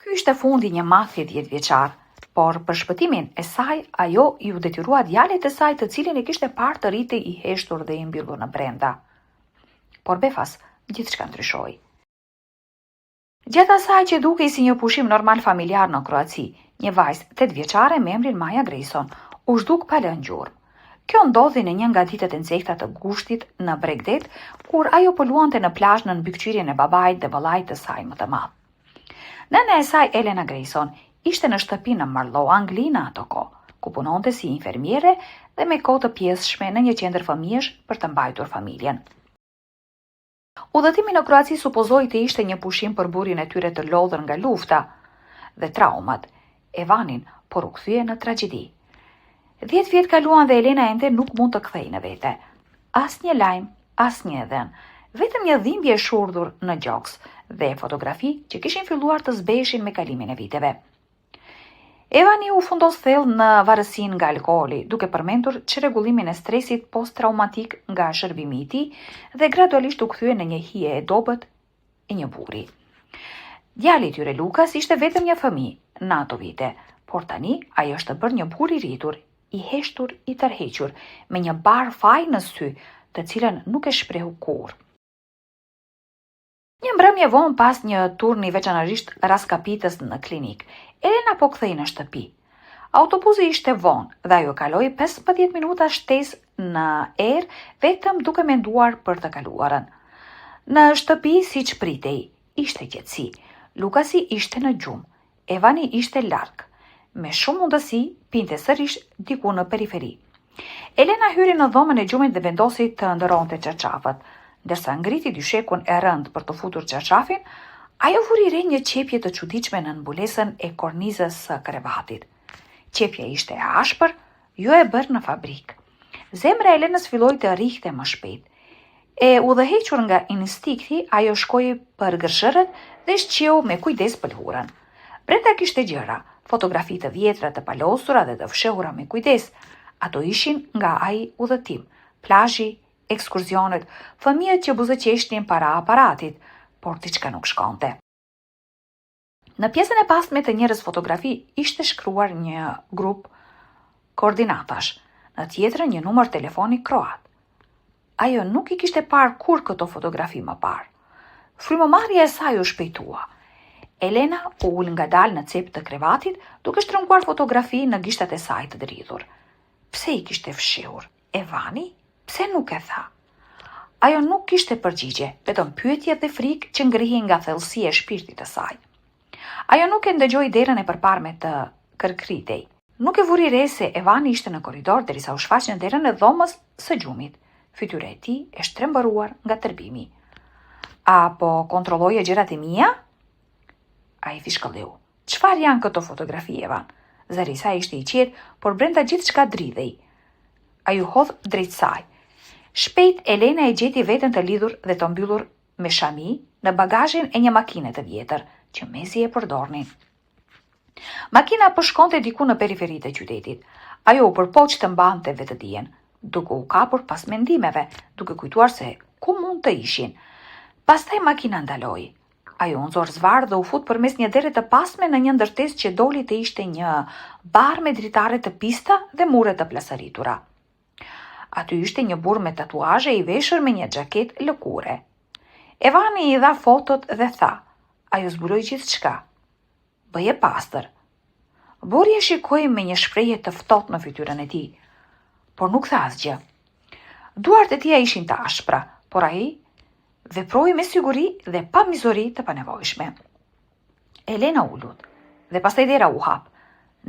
Ky ishte fundi një mathe 10 vjeçar, por për shpëtimin e saj, ajo ju detyrua djalit të saj, të cilin e kishte parë të rritej i heshtur dhe i mbyllur në brenda. Por befas, gjithçka ndryshoi. Gjatë asaj që dukej si një pushim normal familjar në Kroaci, një vajzë 8 vjeçare me emrin Maja Grayson u zhduk pa lënë gjurmë. Kjo ndodhi në një nga ditët e nxehta të gushtit në Bregdet, kur ajo po luante në plazh në mbikëqyrjen e babait dhe vëllait të saj më të madh. Nëna e saj, Elena Grayson, ishte në shtëpi në Marlow, Angli në ato kohë, ku punonte si infermiere dhe me kohë të pjesshme në një qendër fëmijësh për të mbajtur familjen. Udhëtimi në Kroaci supozoi të ishte një pushim për burrin e tyre të lodhur nga lufta dhe traumat. Evanin por u kthye në tragjedi. 10 vjet kaluan dhe Elena ende nuk mund të kthej në vete. Asnjë lajm, asnjë dhën, vetëm një dhimbje e shurdhur në gjoks dhe fotografi që kishin filluar të zbeshin me kalimin e viteve. Evani u fundos thellë në varësinë nga alkooli, duke përmendur çrregullimin e stresit post-traumatik nga shërbimi i tij dhe gradualisht u kthye në një hije e dobët e një burri. Djali i tyre Lukas ishte vetëm një fëmijë në ato vite, por tani ai është bërë një burr i rritur, i heshtur, i tërhequr, me një barë faj në sy, të cilën nuk e shprehu kurrë. Një mbrëmje vonë pas një turni veçanërisht raskapitës në klinik, Elena po kthej në shtëpi. Autobusi ishte vonë dhe ajo kaloi 15 minuta shtesë në erë vetëm duke menduar për të kaluarën. Në shtëpi, siç pritej, ishte qetësi. Lukasi ishte në gjumë, Evani ishte larg. Me shumë mundësi, pinte sërish diku në periferi. Elena hyri në dhomën e gjumit dhe vendosi të ndëronte çarçafët. Ndërsa ngriti dyshekun e rënd për të futur çarçafin, ajo vuri re një qepje të çuditshme në mbulesën e kornizës së krevatit. Qepja ishte e ashpër, jo e bërë në fabrik. Zemra e Elenës filloi të rrihte më shpejt. E udhëhequr nga instinkti, ajo shkoi për gërshërët dhe shqiu me kujdes pëlhurën. Brenda kishte gjëra, fotografi të vjetra të palosura dhe të fshehura me kujdes. Ato ishin nga ai udhëtim, plazhi, ekskurzionet, fëmijët që buzëqeshnin para aparatit, por diçka nuk shkonte. Në pjesën e pasme të njërës fotografi ishte shkruar një grup koordinatash, në tjetrën një numër telefoni kroat. Ajo nuk i kishte parë kur këto fotografi më parë. Frymëmarrja e saj u shpejtua. Elena u ul ngadalë në cep të krevatit, duke shtrënguar fotografi në gishtat e saj të dridhur. Pse i kishte fshehur? Evani? Pse nuk e tha? Ajo nuk kishte përgjigje, vetëm pyetje dhe frikë që ngrihen nga thellësia e shpirtit të saj. Ajo nuk e ndëgjoi derën e përparme të kërkritej. Nuk e vuri re se Evani ishte në korridor derisa u shfaq në derën e dhomës së gjumit. Fytyra e tij e shtrembëruar nga tërbimi. Apo kontrolloje gjërat e mia? Ai fishkëlleu. Çfarë janë këto fotografi, Evan? Zëri i saj ishte i qetë, por brenda gjithçka dridhej. Ai u hodh drejt saj. Shpejt Elena e gjeti veten të lidhur dhe të mbyllur me shami në bagazhin e një makine të vjetër, që mezi e përdornin. Makina po shkonte diku në periferi të qytetit. Ajo u përpoq të mbante vetëdijen, duke u kapur pas mendimeve, duke kujtuar se ku mund të ishin. Pastaj makina ndaloi. Ajo nxor zvarr dhe u fut përmes një dere të pasme në një ndërtesë që doli të ishte një bar me dritare të pista dhe mure të plasëritura. Aty ishte një burr me tatuazhe i veshur me një xhaket lëkure. Evani i dha fotot dhe tha, ajo zbuloi gjithçka. Bëje pastër. Burri e shikoi me një shprehje të ftohtë në fytyrën e tij, por nuk tha asgjë. Duart e tij ishin të ashpra, por ai veproi me siguri dhe pa mizori të panevojshme. Elena ulut dhe pastaj dera u hap.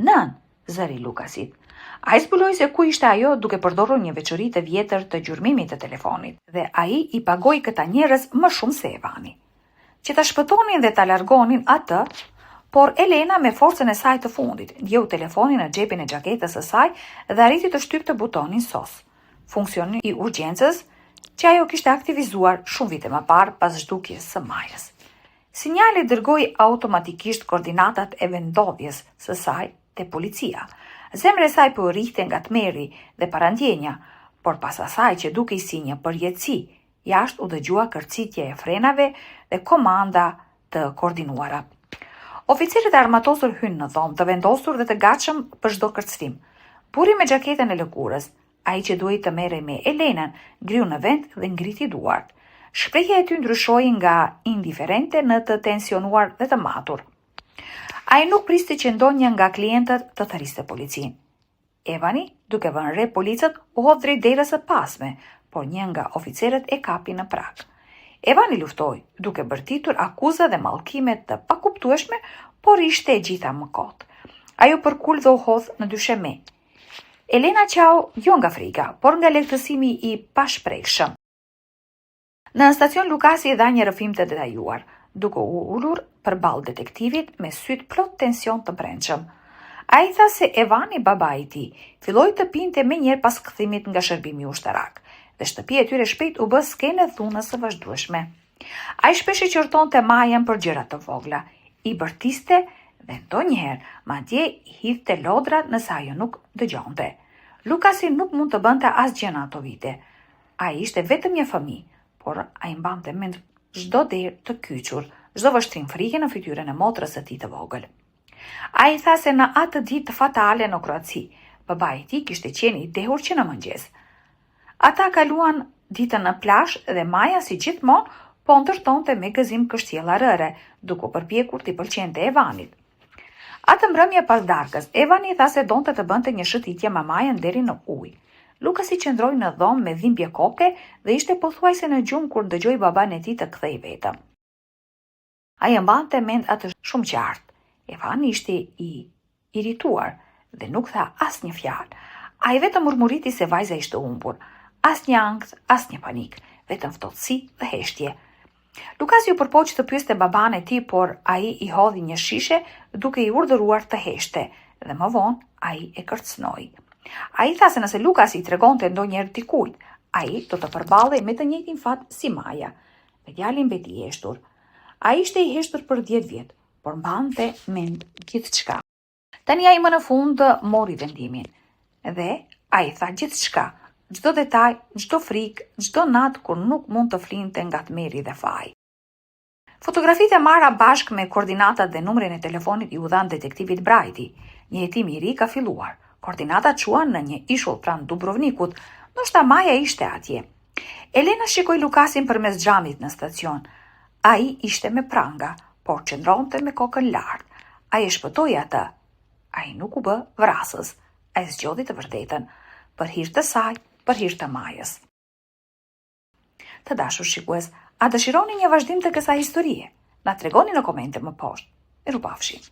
Nën, zëri Lukasit. Ai zbuloi se ku ishte ajo duke përdorur një veçori të vjetër të gjurmimit të telefonit dhe ai i pagoi këta njerëz më shumë se Evani, që ta shpëtonin dhe ta largonin atë, por Elena me forcën e saj të fundit ndjeu telefonin në xhepin e xhaketës së saj dhe arriti të shtypte butonin SOS, funksionin i urgjencës që ajo kishte aktivizuar shumë vite më parë pas zhdukjes së Majës. Sinjali dërgoi automatikisht koordinatat e vendodhjes së saj te policia. Zemra e saj po rrihte nga tmerri dhe parandjenja, por pas asaj që dukej si një përjetësi, jashtë u dëgjua kërcitje e frenave dhe komanda të koordinuara. Oficerët e armatosur hynë në dhomë, të vendosur dhe të gatshëm për çdo kërcënim. Burri me xhaketën e lëkurës, ai që duhej të merrej me Elenën, griu në vend dhe ngriti duart. Shprehja e tij ndryshoi nga indiferente në të tensionuar dhe të matur. Ai nuk pristi që ndonjë nga klientët të thërriste policinë. Evani, duke vënë re policët, u hodh drejt derës së pasme, por një nga oficerët e kapi në prag. Evani luftoi, duke bërtitur akuza dhe mallkime të pakuptueshme, por ishte e gjitha më kot. Ajo përkul dhe u hodh në dysheme. Elena qau jo nga frika, por nga lehtësimi i pashprekshëm. Në stacion Lukasi i dha një rrëfim të detajuar, duke u ulur përballë detektivit me syt plot tension të brendshëm. Ai tha se Evani, babai i tij, filloi të pinte menjëherë pas kthimit nga shërbimi ushtarak, dhe shtëpia e tyre shpejt u bë skenë thunës së vazhdueshme. Ai shpesh i qortonte Majën për gjëra të vogla, i bërtiste dhe ndonjëherë madje i hidhte lodrat nëse ajo nuk dëgjonte. Lukasi nuk mund të bënte asgjë në ato vite. Ai ishte vetëm një fëmijë, por ai mbante mend çdo derë të kyçur, çdo vështrim frike në fytyrën e motrës së tij të vogël. Ai tha se në atë ditë fatale në Kroaci, babai i tij kishte qenë i dehur që në mëngjes. Ata kaluan ditën në plazh dhe Maja, si gjithmonë, po ndërtonte me gëzim kështjella rëre, duke u përpjekur t'i pëlqente Evanit. Atë mbrëmje pas darkës, Evani tha se donte të bënte një shëtitje me Majën deri në ujë. Lukasi qëndroi në dhomë me dhimbje koke dhe ishte pothuajse në gjumë kur dëgjoi baban e tij të kthej vetëm. Ai mbante mend atë shumë qartë. Evani ishte i irrituar dhe nuk tha asnjë fjalë. Ai vetëm murmuriti se vajza ishte humbur. Asnjë ankth, asnjë panik, vetëm ftohtësi dhe heshtje. Lukasi u përpoq të pyeste baban e tij, por ai i hodhi një shishe duke i urdhëruar të heshte, dhe më vonë ai e kërcënoi. Ai tha se nëse Lukasi i tregonte ndonjëherë dikujt, ai do të përballej me të njëjtin fat si Maja. Dhe djali mbeti i heshtur. Ai ishte i heshtur për 10 vjet, por mbante mend gjithçka. Tani ai më në fund mori vendimin. Dhe ai tha gjithçka, çdo detaj, çdo frikë, çdo natë kur nuk mund të flinte nga tmerri dhe faji. Fotografitë e marra bashkë me koordinatat dhe numrin e telefonit i u dhan detektivit Brajti. Një hetim i ri ka filluar. Koordinatat quan në një ishull pranë Dubrovnikut, ndoshta Maja ishte atje. Elena shikoi Lukasin përmes xhamit në stacion. Ai ishte me pranga, por qëndronte me kokën lart. Ai e shpëtoi atë. Ai nuk u bë vrasës. Ai zgjodhi të vërtetën, për hir të saj, për hir të Majës. Të dashur shikues, a dëshironi një vazhdim të kësaj historie? Na tregoni në komente më poshtë. Mirupafshim.